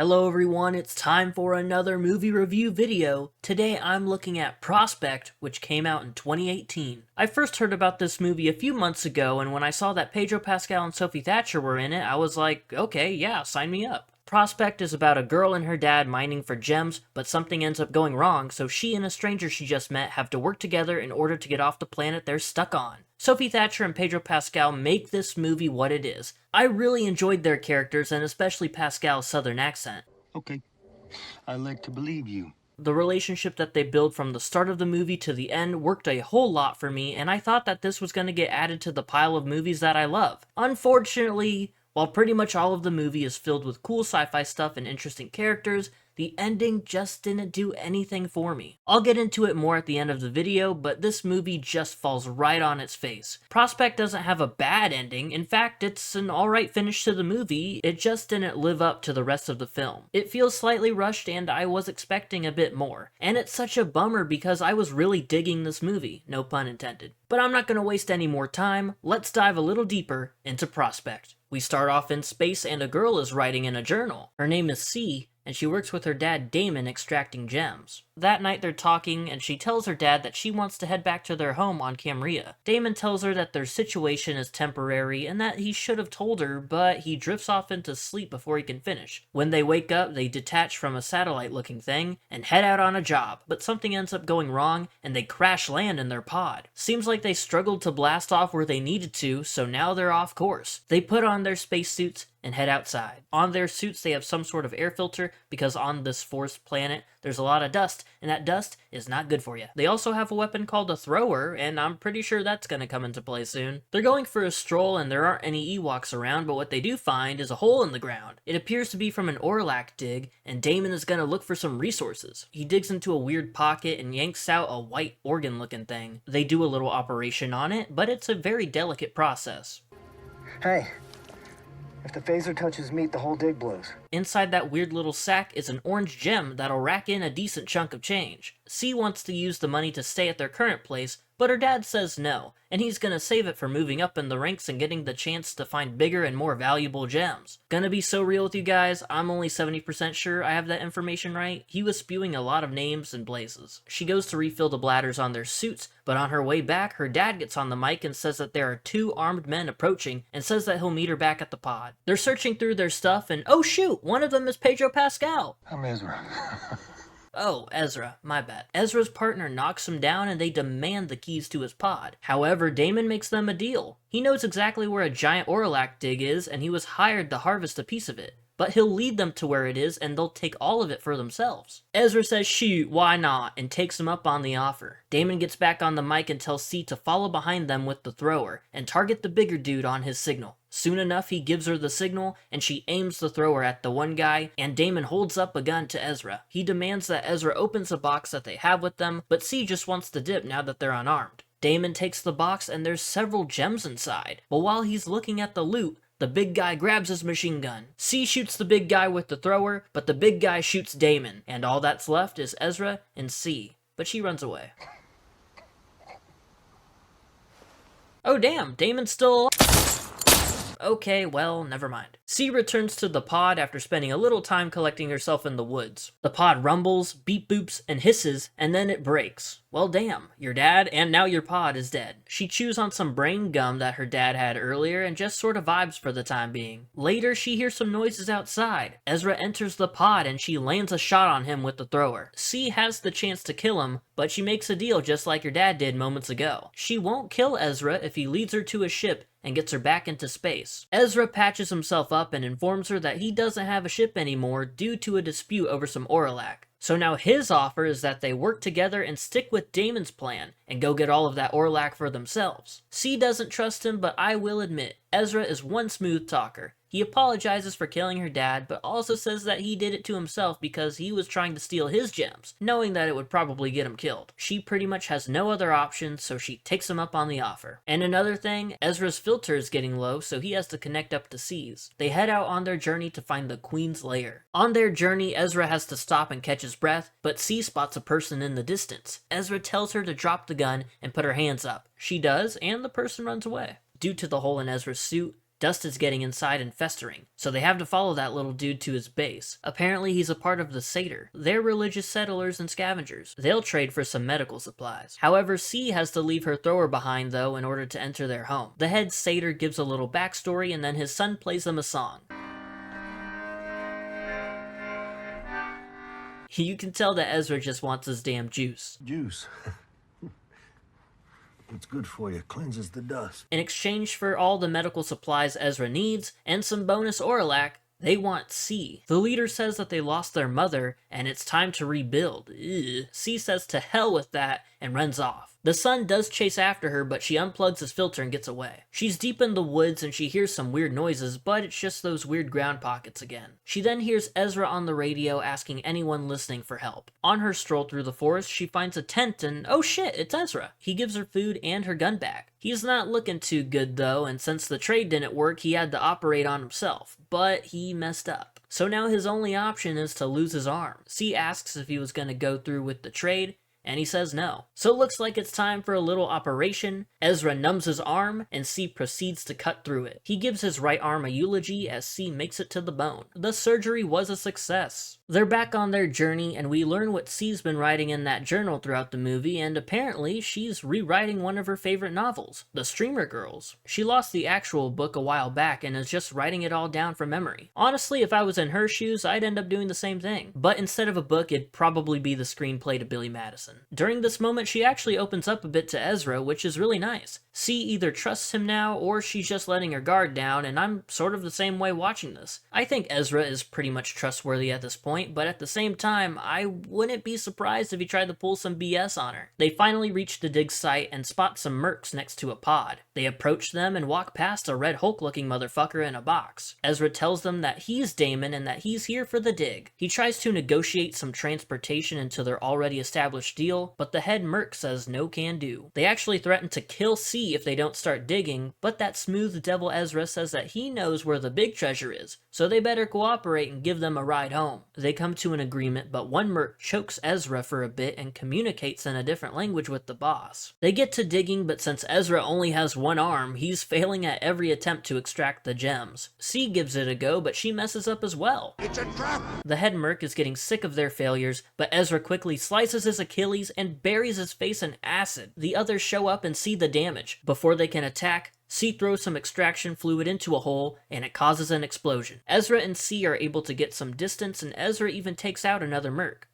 Hello everyone, it's time for another movie review video. Today I'm looking at Prospect, which came out in 2018. I first heard about this movie a few months ago, and when I saw that Pedro, Pascal, and Sophie Thatcher were in it, I was like, okay, yeah, sign me up. Prospect is about a girl and her dad mining for gems, but something ends up going wrong, so she and a stranger she just met have to work together in order to get off the planet they're stuck on. Sophie Thatcher and Pedro Pascal make this movie what it is. I really enjoyed their characters, and especially Pascal's southern accent. Okay, I like to believe you. The relationship that they build from the start of the movie to the end worked a whole lot for me, and I thought that this was going to get added to the pile of movies that I love. Unfortunately, while pretty much all of the movie is filled with cool sci-fi stuff and interesting characters, the ending just didn't do anything for me. I'll get into it more at the end of the video, but this movie just falls right on its face. Prospect doesn't have a bad ending. In fact, it's an alright finish to the movie. It just didn't live up to the rest of the film. It feels slightly rushed, and I was expecting a bit more. And it's such a bummer because I was really digging this movie, no pun intended. But I'm not going to waste any more time. Let's dive a little deeper into Prospect. We start off in space and a girl is writing in a journal. Her name is C, and she works with her dad Damon extracting gems. That night they're talking, and she tells her dad that she wants to head back to their home on Camria. Damon tells her that their situation is temporary and that he should have told her, but he drifts off into sleep before he can finish. When they wake up, they detach from a satellite-looking thing and head out on a job, but something ends up going wrong and they crash land in their pod. Seems like they struggled to blast off where they needed to, so now they're off course. They put on their spacesuits and head outside. On their suits they have some sort of air filter because on this forest planet there's a lot of dust, and that dust is not good for you. They also have a weapon called a thrower, and I'm pretty sure that's gonna come into play soon. They're going for a stroll and there aren't any Ewoks around, but what they do find is a hole in the ground. It appears to be from an Orlac dig, and Damon is gonna look for some resources. He digs into a weird pocket and yanks out a white organ looking thing. They do a little operation on it, but it's a very delicate process. Hey, if the phaser touches meat, the whole dig blows. Inside that weird little sack is an orange gem that'll rack in a decent chunk of change. C wants to use the money to stay at their current place, but her dad says no, and he's gonna save it for moving up in the ranks and getting the chance to find bigger and more valuable gems. Gonna be so real with you guys, I'm only 70% sure I have that information right. He was spewing a lot of names and places. She goes to refill the bladders on their suits, but on her way back, her dad gets on the mic and says that there are two armed men approaching and says that he'll meet her back at the pod. They're searching through their stuff and oh shoot, one of them is Pedro Pascal! I'm Ezra. Oh, Ezra, my bad. Ezra's partner knocks him down and they demand the keys to his pod. However, Damon makes them a deal. He knows exactly where a giant Orlac dig is and he was hired to harvest a piece of it. But he'll lead them to where it is and they'll take all of it for themselves. Ezra says shoot, why not, and takes him up on the offer. Damon gets back on the mic and tells C to follow behind them with the thrower and target the bigger dude on his signal. Soon enough, he gives her the signal, and she aims the thrower at the one guy, and Damon holds up a gun to Ezra. He demands that Ezra opens a box that they have with them, but C just wants to dip now that they're unarmed. Damon takes the box, and there's several gems inside, but while he's looking at the loot, the big guy grabs his machine gun. C shoots the big guy with the thrower, but the big guy shoots Damon, and all that's left is Ezra and C, but she runs away. Oh damn, Damon's still alive. Okay, well, never mind. C returns to the pod after spending a little time collecting herself in the woods. The pod rumbles, beep boops, and hisses, and then it breaks. Well damn, your dad and now your pod is dead. She chews on some brain gum that her dad had earlier and just sort of vibes for the time being. Later, she hears some noises outside. Ezra enters the pod and she lands a shot on him with the thrower. C has the chance to kill him, but she makes a deal just like her dad did moments ago. She won't kill Ezra if he leads her to a ship and gets her back into space. Ezra patches himself up and informs her that he doesn't have a ship anymore due to a dispute over some Orlac. So now his offer is that they work together and stick with Damon's plan and go get all of that Orlac for themselves. C doesn't trust him, but I will admit, Ezra is one smooth talker. He apologizes for killing her dad, but also says that he did it to himself because he was trying to steal his gems, knowing that it would probably get him killed. She pretty much has no other options, so she takes him up on the offer. And another thing, Ezra's filter is getting low, so he has to connect up to C's. They head out on their journey to find the Queen's lair. On their journey, Ezra has to stop and catch his breath, but C spots a person in the distance. Ezra tells her to drop the gun and put her hands up. She does, and the person runs away. Due to the hole in Ezra's suit, Dust is getting inside and festering, so they have to follow that little dude to his base. Apparently he's a part of the Satyr. They're religious settlers and scavengers. They'll trade for some medical supplies. However, C has to leave her thrower behind though in order to enter their home. The head Satyr gives a little backstory and then his son plays them a song. You can tell that Ezra just wants his damn juice. Juice. It's good for you. Cleanses the dust. In exchange for all the medical supplies Ezra needs and some bonus Orlac, they want C. The leader says that they lost their mother and it's time to rebuild. Ugh. C says to hell with that and runs off. The son does chase after her, but she unplugs his filter and gets away. She's deep in the woods and she hears some weird noises, but it's just those weird ground pockets again. She then hears Ezra on the radio asking anyone listening for help. On her stroll through the forest, she finds a tent and oh shit, it's Ezra. He gives her food and her gun back. He's not looking too good though, and since the trade didn't work, he had to operate on himself, but he messed up. So now his only option is to lose his arm. C asks if he was going to go through with the trade, and he says no. So it looks like it's time for a little operation. Ezra numbs his arm, and C proceeds to cut through it. He gives his right arm a eulogy as C makes it to the bone. The surgery was a success. They're back on their journey, and we learn what C's been writing in that journal throughout the movie, and apparently she's rewriting one of her favorite novels, The Streamer Girls. She lost the actual book a while back and is just writing it all down from memory. Honestly, if I was in her shoes, I'd end up doing the same thing. But instead of a book, it'd probably be the screenplay to Billy Madison. During this moment, she actually opens up a bit to Ezra, which is really nice. C either trusts him now, or she's just letting her guard down, and I'm sort of the same way watching this. I think Ezra is pretty much trustworthy at this point, but at the same time, I wouldn't be surprised if he tried to pull some BS on her. They finally reach the dig site and spot some mercs next to a pod. They approach them and walk past a Red Hulk looking motherfucker in a box. Ezra tells them that he's Damon and that he's here for the dig. He tries to negotiate some transportation into their already established deal, but the head merc says no can do. They actually threaten to kill C if they don't start digging, but that smooth devil Ezra says that he knows where the big treasure is, so they better cooperate and give them a ride home. They come to an agreement, but one merc chokes Ezra for a bit and communicates in a different language with the boss. They get to digging, but since Ezra only has one arm, he's failing at every attempt to extract the gems. C gives it a go, but she messes up as well. It's a trap! The head merc is getting sick of their failures, but Ezra quickly slices his Achilles and buries his face in acid. The others show up and see the damage. Before they can attack, C throws some extraction fluid into a hole, and it causes an explosion. Ezra and C are able to get some distance, and Ezra even takes out another merc.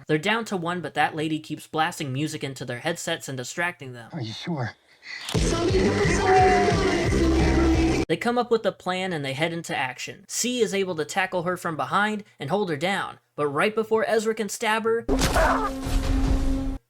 They're down to one, but that lady keeps blasting music into their headsets and distracting them. Are you sure? They come up with a plan and they head into action. C is able to tackle her from behind and hold her down, but right before Ezra can stab her,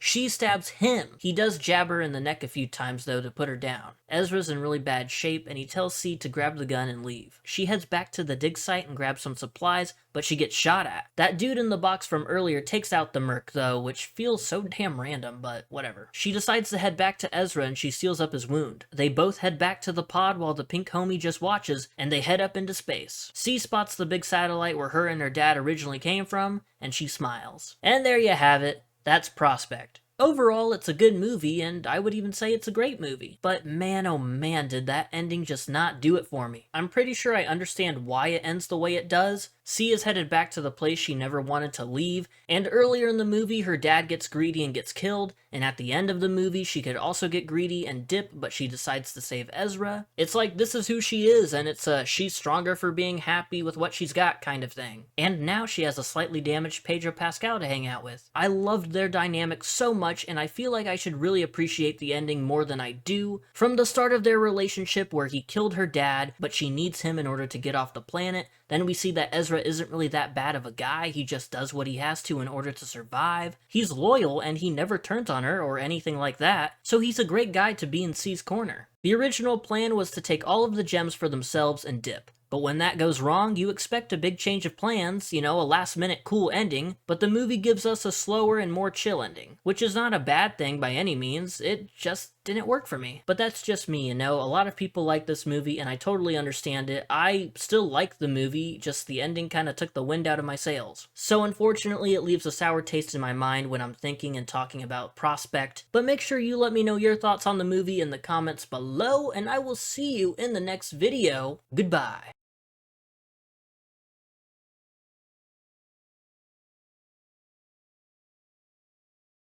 she stabs him. He does jab her in the neck a few times though to put her down. Ezra's in really bad shape and he tells C to grab the gun and leave. She heads back to the dig site and grabs some supplies, but she gets shot at. That dude in the box from earlier takes out the merc though, which feels so damn random, but whatever. She decides to head back to Ezra and she seals up his wound. They both head back to the pod while the pink homie just watches, and they head up into space. C spots the big satellite where her and her dad originally came from, and she smiles. And there you have it. That's Prospect. Overall, it's a good movie, and I would even say it's a great movie. But man, oh man, did that ending just not do it for me. I'm pretty sure I understand why it ends the way it does. C is headed back to the place she never wanted to leave, and earlier in the movie her dad gets greedy and gets killed, and at the end of the movie she could also get greedy and dip, but she decides to save Ezra. It's like this is who she is, and it's a she's stronger for being happy with what she's got kind of thing. And now she has a slightly damaged Pedro Pascal to hang out with. I loved their dynamic so much, and I feel like I should really appreciate the ending more than I do. From the start of their relationship where he killed her dad, but she needs him in order to get off the planet, then we see that Ezra isn't really that bad of a guy, he just does what he has to in order to survive. He's loyal and he never turns on her or anything like that, so he's a great guy to be in C's corner. The original plan was to take all of the gems for themselves and dip. But when that goes wrong, you expect a big change of plans, you know, a last-minute cool ending, but the movie gives us a slower and more chill ending, which is not a bad thing by any means, it just didn't work for me. But that's just me, you know? A lot of people like this movie, and I totally understand it. I still like the movie, just the ending kind of took the wind out of my sails. So unfortunately, it leaves a sour taste in my mind when I'm thinking and talking about Prospect. But make sure you let me know your thoughts on the movie in the comments below, and I will see you in the next video. Goodbye.